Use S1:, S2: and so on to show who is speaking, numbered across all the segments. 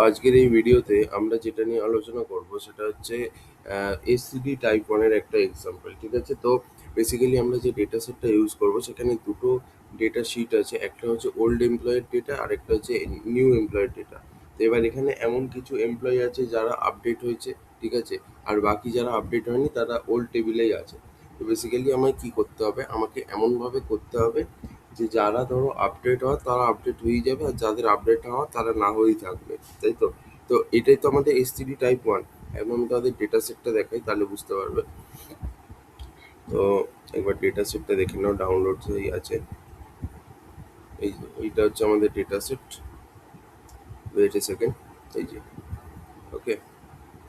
S1: আজকের এই ভিডিওতে আমরা যেটা নিয়ে আলোচনা করব সেটা হচ্ছে এসসিডি টাইপ 1 এর একটা এক্সাম্পল। ঠিক আছে? তো বেসিক্যালি আমরা যে ডেটা সেটটা ইউজ করব সেখানে দুটো ডেটা শিট আছে। একটা হচ্ছে ওল্ড এমপ্লয়ের ডেটা, আরেকটা হচ্ছে নিউ এমপ্লয়ের ডেটা। তো এবার এখানে এমন কিছু এমপ্লয়ি আছে যারা আপডেট হয়েছে, ঠিক আছে? আর বাকি যারা আপডেট হয়নি তারা ওল্ড টেবিলেই আছে। তো বেসিক্যালি আমায় কি করতে হবে? আমাকে এমনভাবে করতে হবে যে যারা ধরো আপডেট হওয়ার তারা আপডেট হয়েই যাবে, আর যাদের আপডেট না হওয়ার তারা না হয়েই থাকবে, তাই তো? তো এটাই তো আমাদের এসটিডি টাইপ 1। এখন আমি তাদের ডেটা সেটটা দেখাই, তাহলে বুঝতে পারবে। তো একবার ডেটা সেটটা দেখে নাও, ডাউনলোড হয়ে আছে। এইটা হচ্ছে আমাদের data set. Wait a second. এই যে, ওকে।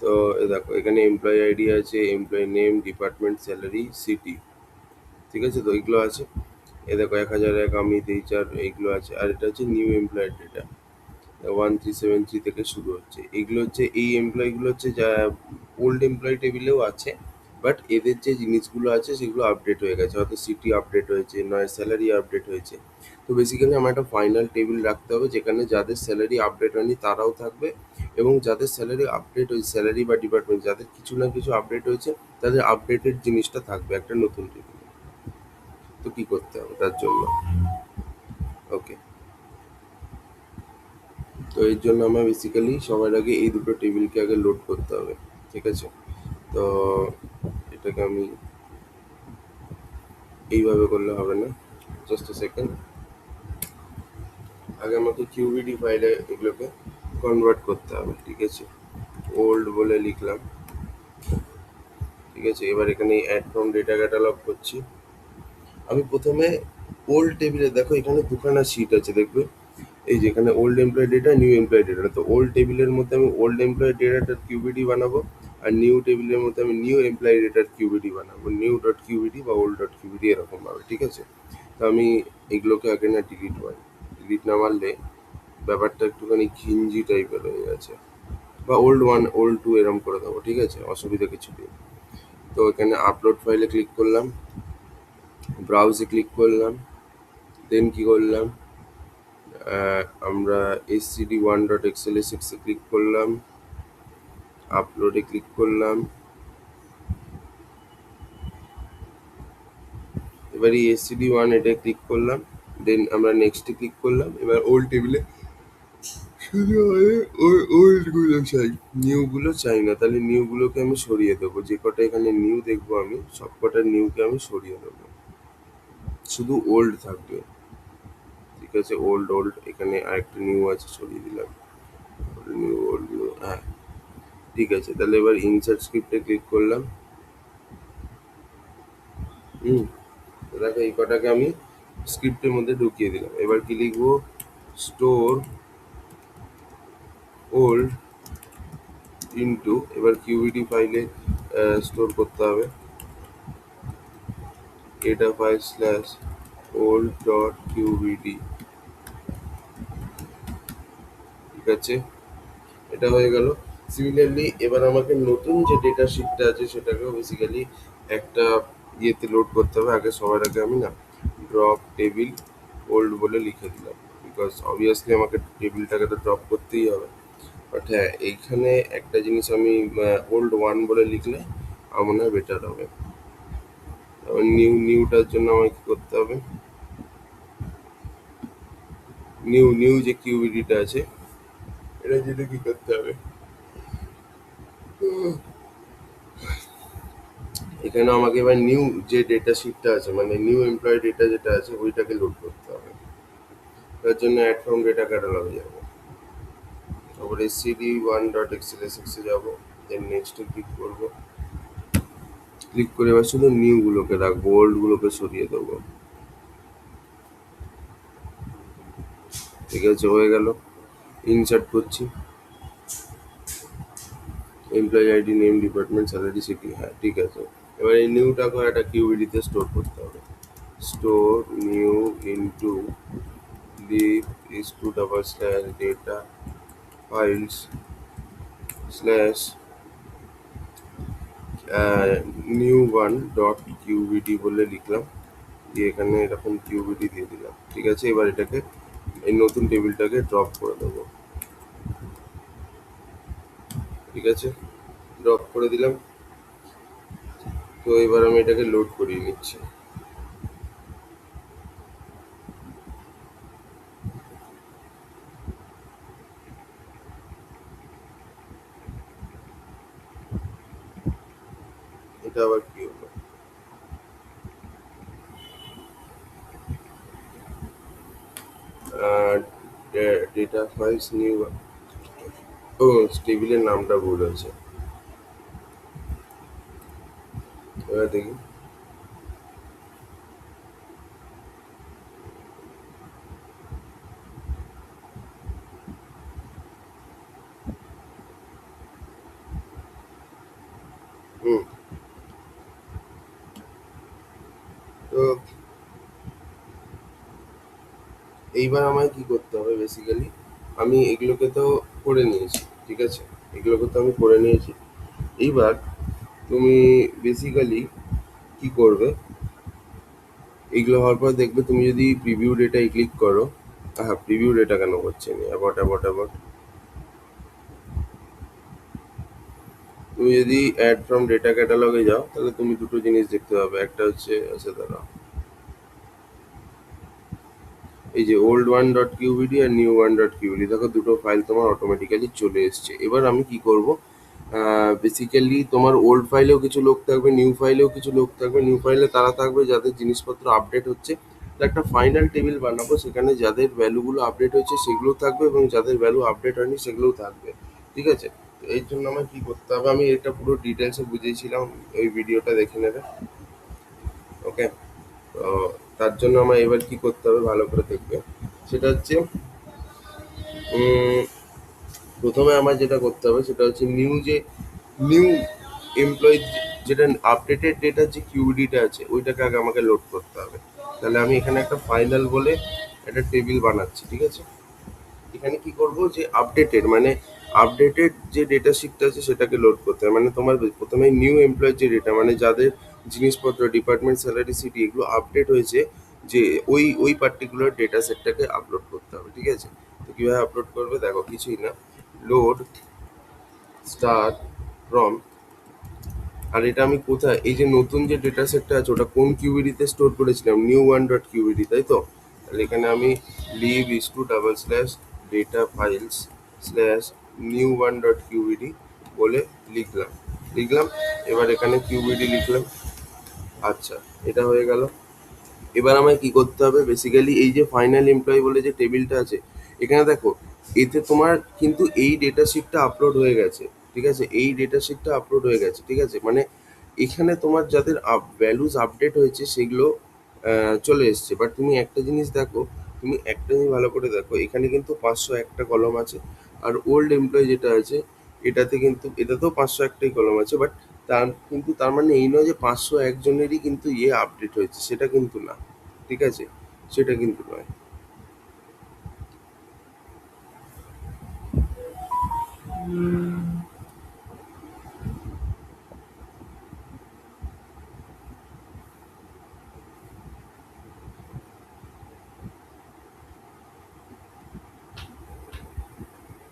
S1: তো দেখো এখানে এমপ্লয়ি আইডি আছে, employee name, department, salary, city, ঠিক আছে? তো এইগুলো আছে। দেখো 1001, আমি 23, এইগুলো আছে। আর এটা হচ্ছে নিউ এমপ্লয়ের ডেটা, 1373 থেকে শুরু হচ্ছে। এইগুলো হচ্ছে, এই এমপ্লয়িগুলো হচ্ছে যা ওল্ড এমপ্লয়ি টেবিলেও আছে, বাট এদের যে জিনিসগুলো আছে সেগুলো আপডেট হয়ে গেছে, হয়তো সিটি আপডেট হয়েছে, নয় স্যালারি আপডেট হয়েছে। তো বেসিক্যালি আমার একটা ফাইনাল টেবিল রাখতে হবে যেখানে যাদের স্যালারি আপডেট হয়নি তারাও থাকবে, এবং যাদের স্যালারি আপডেট হয়েছে, স্যালারি বা ডিপার্টমেন্ট যাদের কিছু না কিছু আপডেট হয়েছে, তাদের আপডেটেড জিনিসটা থাকবে একটা নতুন টেবিলে। তো কি করতে হবে তার জন্য? ওকে, তো এর জন্য আমার বেসিক্যালি সবার আগে এই দুটো টেবিলকে আগে লোড করতে হবে, ঠিক আছে? তো এটাকে আমি এইভাবে করলে হবে না, জাস্ট এ সেকেন্ড। আগে আমাকে কিউবিডি ফাইলে এগুলোকে কনভার্ট করতে হবে, ঠিক আছে? ওল্ড বলে লিখলাম, ঠিক আছে? এবার এখানে অ্যাড ফ্রম ডেটা ক্যাটালগ করছি। আমি প্রথমে ওল্ড টেবিলে, দেখো এখানে দুখানা শিট আছে, দেখবে এই যে এখানে old employee data, new employee data. তো ওল্ড টেবিলের মধ্যে আমি ওল্ড এমপ্লয় ডেটাটার কিউবিডি বানাবো, আর নিউ টেবিলের মধ্যে আমি নিউ এমপ্লয় ডেটার কিউবিডি বানাবো, নিউ ডট কিউবিডি বা ওল্ড ডট কিউবিডি এরকম ভাবে, ঠিক আছে? তো আমি এগুলোকে আগে না ডিলিট মারি। ডিলিট না মারলে ব্যাপারটা একটুখানি ঘিঞ্জি টাইপের হয়ে গেছে, বা ওল্ড 1 ওল্ড 2 এরকম করে দেবো, ঠিক আছে? অসুবিধা কিছু নেই। তো এখানে আপলোড ফাইলে ক্লিক করলাম, ব্রাউজে ক্লিক করলাম, দেন কি করলাম, আমরা scd1.xlsx এ ক্লিক করলাম, আপলোডে ক্লিক করলাম। এবার এই scd1 এটা ক্লিক করলাম, দেন আমরা নেক্সটে ক্লিক করলাম। এবার ওল্ড টেবিলে শুধু ওল্ড গুলো চাই, নিউ গুলো চাই না। তাহলে নিউ গুলোকে আমি সরিয়ে দেবো, যে কটা এখানে নিউ দেখবো আমি সব কটা নিউকে আমি সরিয়ে দেবো, শুধু ওল্ড থাকবে, ঠিক আছে? ওল্ড ওল্ড, এখানে আরেকটা নিউ আছে, সরিয়ে দিলাম। নিউ ওল্ড নিউ, হ্যাঁ ঠিক আছে। তাহলে এবার ইনসার্ট স্ক্রিপ্টে ক্লিক করলাম। দেখো এই কটাকে আমি স্ক্রিপ্টের মধ্যে ঢুকিয়ে দিলাম। এবার কি লিখবো? স্টোর ওল্ড ইনটু, এবার কিউবিডি ফাইলে স্টোর করতে হবে, data file slash old dot QVD, ঠিক আছে? এটা হয়ে গেল। সিমিলারলি এবার আমাকে নতুন যে ডেটা শিটটা আছে সেটাকেও বেসিক্যালি একটা ইয়েতে লোড করতে হবে। আগে সবার আগে আমি না ড্রপ টেবিল ওল্ড বলে লিখে দিলাম, বিকজ অবভিয়াসলি আমাকে টেবিলটাকে তো ড্রপ করতেই হবে। বাট হ্যাঁ, এইখানে একটা জিনিস আমি ওল্ড 1 বলে লিখলে আমার মনে হয় বেটার হবে। নিউটার জন্য আমাকে কি করতে হবে? নিউ যে কিউবিডিটা আছে এটার জন্য কি করতে হবে? এখানে আমাকে এবার নিউ যে ডেটা শিটটা আছে, মানে নিউ এমপ্লয়ি ডেটা যেটা আছে ওইটাকে লোড করতে হবে। তার জন্য অ্যাড ফ্রম ডেটা ক্যাটালগে যাবো, তারপরে scd1.xlsx এ যাবো, দেন নেক্সটে ক্লিক করবো। ক্লিক করে এবার শুধু নিউ গুলোকে রাখবো, ওল্ড গুলোকে সরিয়ে দেবো, ঠিক আছে? হয়ে গেল। ইনসার্ট করছি, employee ID, name, department, salary, city, হ্যাঁ ঠিক আছে। এবার এই নিউটাকে একটা কিউবিডিতে স্টোর করতে হবে। Store new into live is to double slash data files slash new one dot qvd বলে লিখলাম, দিয়ে এখানে এরকম কিউবিডি দিয়ে দিলাম, ঠিক আছে? এবার এটাকে এই নতুন টেবিলটাকে ড্রপ করে দেবো, ঠিক আছে, ড্রপ করে দিলাম। তো এবার আমি এটাকে লোড করিয়ে নিচ্ছি। এটা আবার কি হলো? ডেটা ফাইলস নিউ, ও টেবিলের নামটা ভুল হয়েছে। এবার দেখি। হুম। তো এইবার আমায় কি করতে হবে বেসিক্যালি, আমি এগুলোকে তো করে নিয়েছি, ঠিক আছে, এগুলোকে তো আমি করে নিয়েছি। এইবার তুমি বেসিক্যালি কি করবে, এগুলো হওয়ার পর দেখবে তুমি যদি প্রিভিউ ডেটায় ক্লিক করো, হ্যাঁ প্রিভিউ ডেটা কেন করছে না, অ্যাবাউট অ্যাবাউট অ্যাবাউট, তুমি যদি অ্যাড ফ্রম ডেটা ক্যাটালগে যাও তাহলে তুমি দুটো জিনিস দেখতে পাবে। একটা হচ্ছে, আচ্ছা দাঁড়াও, এই যে ওল্ড ওয়ান ডট কিউবিডি আর নিউ ওয়ান ডট কিউবিডি, দেখো দুটো ফাইল তোমার অটোমেটিক্যালি চলে এসছে। এবার আমি কি করব, বেসিক্যালি তোমার ওল্ড ফাইলেও কিছু লোক থাকবে, নিউ ফাইলেও কিছু লোক থাকবে। নিউ ফাইলে তারা থাকবে যাদের জিনিসপত্র আপডেট হচ্ছে। তো একটা ফাইনাল টেবিল বানাবো, সেখানে যাদের ভ্যালুগুলো আপডেট হচ্ছে সেগুলো থাকবে এবং যাদের ভ্যালু আপডেট হয়নি সেগুলোও থাকবে, ঠিক আছে। তো এর জন্য আমার কি করতে হবে, আমি এটা পুরো ডিটেলসে বুঝিয়েছিলাম, ওই ভিডিওটা দেখে নেবে। ওকে, তো তার জন্য আমার এবার কি করতে হবে ভালো করে দেখবে, সেটা হচ্ছে উম, প্রথমে আমার যেটা করতে হবে সেটা হচ্ছে নিউ এমপ্লয়ি, যেটা আপডেটেড ডেটার যে কিউডিটা আছে ওইটাকে আগে আমাকে লোড করতে হবে। তাহলে আমি এখানে একটা ফাইনাল বলে একটা টেবিল বানাচ্ছি, ঠিক আছে। এখানে কি করব, যে আপডেটেড মানে আপডেটেড যে ডেটা শিটটা আছে সেটাকে লোড করতে হবে। মানে তোমার প্রথমে নিউ এমপ্লয়ের যে ডেটা, মানে যাদের জিনিসপত্র, ডিপার্টমেন্ট, স্যালারি, সিটি এগুলো আপডেট হয়েছে, যে ওই পার্টিকুলার ডেটা সেটটাকে আপলোড করতে হবে, ঠিক আছে। তো কীভাবে আপলোড করবে দেখো, কিছুই না, লোড স্টার ফ্রম, আর এটা আমি কোথায়, এই যে নতুন যে ডেটা সেটটা আছে ওটা কোন কিউবিডিতে স্টোর করেছিলাম, নিউ ওয়ান ডট কিউবিডি, তাই তো। তাহলে এখানে আমি lib is to double slash data files slash new one dot QVD বলে লিখলাম লিখলাম। এবার এখানে কিউবিডি লিখলাম। আচ্ছা, এটা হয়ে গেল। এবার আমায় কি করতে হবে, বেসিক্যালি এই যে ফাইনাল এমপ্লয়ি বলে যে টেবিলটা আছে, এখানে দেখো, এতে তোমার কিন্তু এই ডেটা শিটটা আপলোড হয়ে গেছে, ঠিক আছে, এই ডেটা শিটটা আপলোড হয়ে গেছে, ঠিক আছে। মানে এখানে তোমার যাদের ভ্যালুজ আপডেট হয়েছে সেগুলো চলে এসছে। বাট তুমি একটা জিনিস দেখো, তুমি একটা জিনিস ভালো করে দেখো, এখানে কিন্তু 501টা কলম আছে। আর ওল্ড এমপ্লয়ি যেটা আছে এটাতে কিন্তু, এটাতেও 501টাই কলম আছে। বাট তার মানে এই নয় যে 501 জনেরই কিন্তু আপডেট হয়েছে, সেটা কিন্তু না, ঠিক আছে, সেটা কিন্তু নয়।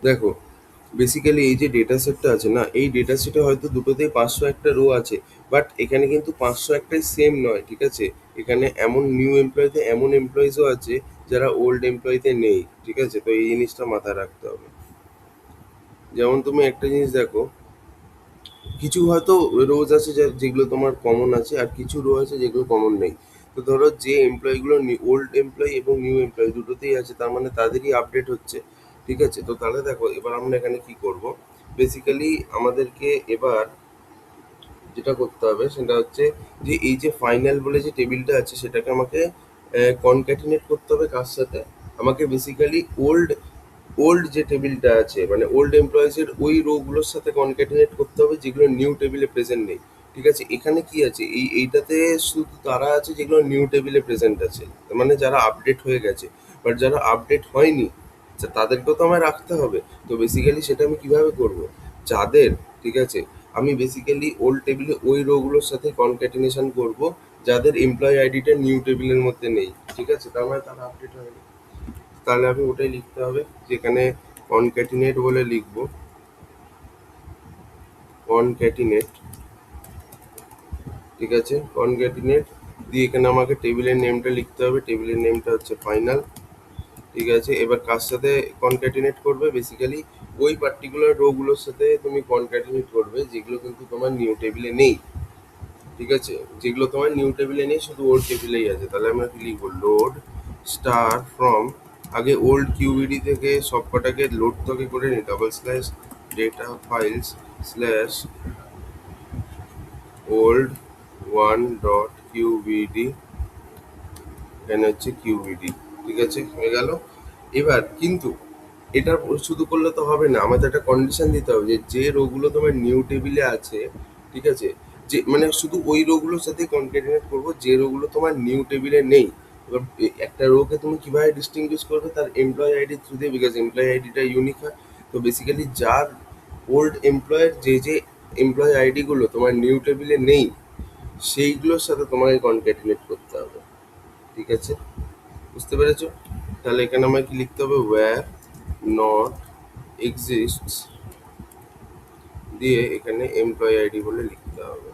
S1: দেখো, বেসিক্যালি এই যে ডেটা সেটটা আছে না, এই ডেটা সেটে হয়তো দুটোতেই 501টা রো আছে, বাট এখানে কিন্তু 501টাই সেম নয়, ঠিক আছে। এখানে এমন নিউ এমপ্লয়িতে এমন এমপ্লয়িজও আছে যারা ওল্ড এমপ্লয়িতে নেই, ঠিক আছে। তো এই জিনিসটা মাথায় রাখতে হবে। যেমন তুমি একটা জিনিস দেখো, কিছু হয়তো রোজ আছে যেগুলো তোমার কমন আছে, আর কিছু রো আছে যেগুলো কমন নেই। তো ধরো যে এমপ্লয়িগুলো ওল্ড এমপ্লয়ি এবং নিউ এমপ্লয়ি দুটোতেই আছে, তার মানে তাদেরই আপডেট হচ্ছে, ঠিক আছে। তো তাহলে দেখো, এবার আমরা এখানে কি করব, বেসিক্যালি আমাদেরকে এবার যেটা করতে হবে সেটা হচ্ছে, যে এই যে ফাইনাল বলে যে টেবিলটা আছে সেটাকে আমাকে কনক্যাটিনেট করতে হবে কার সাথে, আমাকে বেসিক্যালি ওল্ড যে টেবিলটা আছে মানে ওল্ড এমপ্লয়িজের ওই রোগুলোর সাথে কনক্যাটিনেট করতে হবে যেগুলো নিউ টেবিলে প্রেজেন্ট নেই, ঠিক আছে। এখানে কি আছে, এইটাতে শুধু তারা আছে যেগুলো নিউ টেবিলে প্রেজেন্ট আছে, তার মানে যারা আপডেট হয়ে গেছে। বাট যারা আপডেট হয়নি, তাদেরকেও তো আমায় রাখতে হবে। তো বেসিক্যালি সেটা আমি কিভাবে করব, যাদের, ঠিক আছে, আমি বেসিক্যালি ওল্ড টেবিলে ওই রোগুলোর সাথে কনক্যাটিনেশন করব যাদের এমপ্লয়ি আইডিটা নিউ টেবিলের মধ্যে নেই, ঠিক আছে, তার মানে তারা আপডেট হয়নি। তাহলে আমি ওটাই লিখতে হবে, যেখানে কনক্যাটিনেট বলে লিখবো, কনক্যাটিনেট, ঠিক আছে, কনক্যাটিনেট দিয়ে এখানে আমাকে টেবিলের নেমটা লিখতে হবে, টেবিলের নেমটা হচ্ছে ফাইনাল, ঠিক আছে। এবার কার সাথে কনক্যাটিনেট করবে, বেসিক্যালি ওই পার্টিকুলার রো গুলোর সাথে তুমি কনক্যাটিনেট করবে যেগুলো কিন্তু তোমার নিউ টেবিলে নেই, ঠিক আছে, যেগুলো তোমার নিউ টেবিলে নেই, শুধু ওল্ড টেবিলেই আছে। তাহলে আমরা কি লিখবো, লোড স্টার ফ্রম, আগে ওল্ড কিউবিডি থেকে সব কটাকে লোড থেকে করে নি, double slash data files slash old one dot QVD, এখানে হচ্ছে কিউবিডি, ঠিক আছে, হয়ে গেল। এবার কিন্তু এটা শুধু করলে তো হবে না, আমাদের একটা কন্ডিশন দিতে হবে যে যে রোগুলো তোমার নিউ টেবিলে আছে, ঠিক আছে, যে মানে শুধু ওই রোগুলোর সাথে কনক্যাটিনেট করবো যে রোগুলো তোমার নিউ টেবিলে নেই। এবার একটা রোকে তুমি কিভাবে ডিস্টিংগুইশ করবে, তার এমপ্লয় আইডি থ্রু দিয়ে, বিকজ এমপ্লয় আইডিটা ইউনিক হয়। তো বেসিক্যালি যার ওল্ড এমপ্লয়ের যে যে এমপ্লয় আইডি গুলো তোমার নিউ টেবিলে নেই, সেইগুলোর সাথে তোমাকে কনক্যাটিনেট করতে হবে, ঠিক আছে, বুঝতে পেরেছো? তাহলে এখানে আমাকে কি লিখতে হবে, ওয়্যার নট এক্সিস্টস দিয়ে এখানে এমপ্লয় আইডি বলে লিখতে হবে।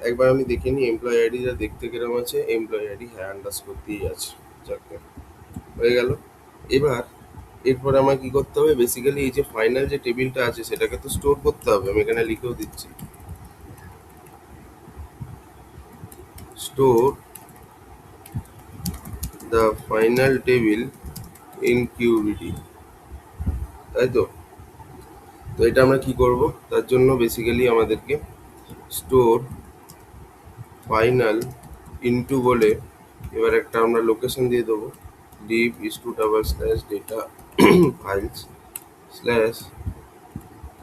S1: একবার আমি দেখে নিই এমপ্লয় আইডিটা দেখতে কিরকম আছে। এমপ্লয় আইডি হ্যাঁ আন্ডারস্কোর দিয়ে আছে, যাকে হয়ে গেল। এবার এরপর আমার কি করতে হবে, বেসিক্যালি এই যে ফাইনাল যে টেবিলটা আছে সেটাকে তো স্টোর করতে হবে, আমি এখানে লিখেও দিচ্ছি, store the final table in QVD, তাই তো। তো এটা আমরা কি করব, তার জন্য বেসিক্যালি আমাদেরকে স্টোর ফাইনাল ইনটু বলে এবার একটা আমরা লোকেশন দিয়ে দেবো, ডিভ is to double slash data files slash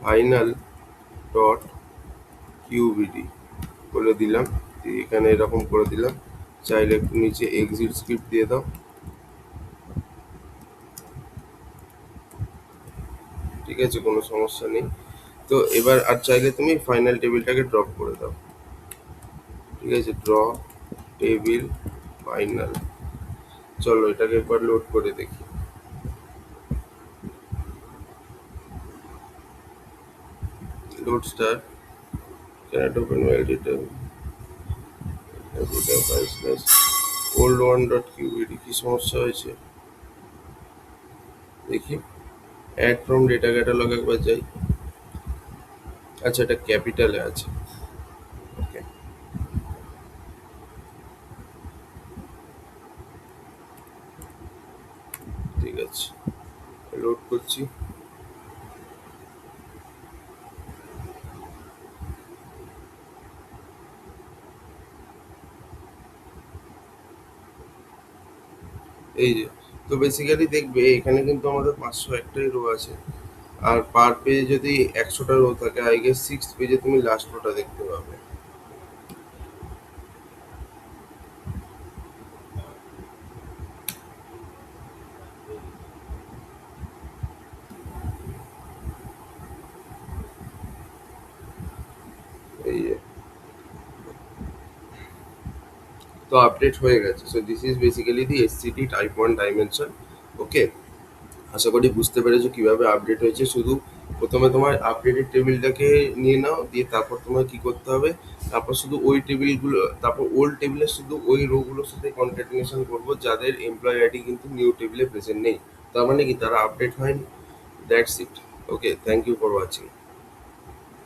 S1: final dot QVD বলে দিলাম, এখানে এরকম করে দিলাম। চাইলে একটু নিচে এক্সিট স্ক্রিপ্ট দিয়ে দাও, ঠিক আছে, কোনো সমস্যা নেই। তো এবার আর চাইলে তুমি ফাইনাল টেবিলটাকে ড্রপ করে দাও, ঠিক আছে, ড্র টেবিল ফাইনাল। চলো এটাকে একবার লোড করে দেখি। Load star cannot open my data file slash old one dot QVD, কি সমস্যা হয়েছে দেখি। অ্যাড ফ্রম ডেটা ক্যাটালগ একবার যাই, আচ্ছা এটা ক্যাপিটালে আছে, ওকে, ঠিক আছে, লোড করছি। এই যে, তো বেসিক্যালি দেখবে এখানে কিন্তু আমাদের 501টাই রো আছে, আর পার পেজে যদি 100টা রো থাকে, আই গেস 6 পেজে তুমি লাস্ট রোটা দেখতে পাবে। এই যে, তো আপডেট হয়ে গেছে। So this is basically the SCD type 1 dimension, okay. আশা করি বুঝতে পেরেছো কিভাবে আপডেট হয়েছে। শুধু প্রথমে তোমার আপডেটেড টেবিলটাকে নিয়ে নাও, দিয়ে তারপর তোমার কি করতে হবে, তারপর শুধু ওই টেবিলগুলো, তারপর ওল্ড টেবিলের শুধু ওই রোগুলোর সাথে কনক্যাটিনেশন করবো যাদের এমপ্লয় আইডি কিন্তু নিউ টেবিলে প্রেজেন্ট নেই, তার মানে কি তারা আপডেট হয়নি। That's it, okay, thank you for watching.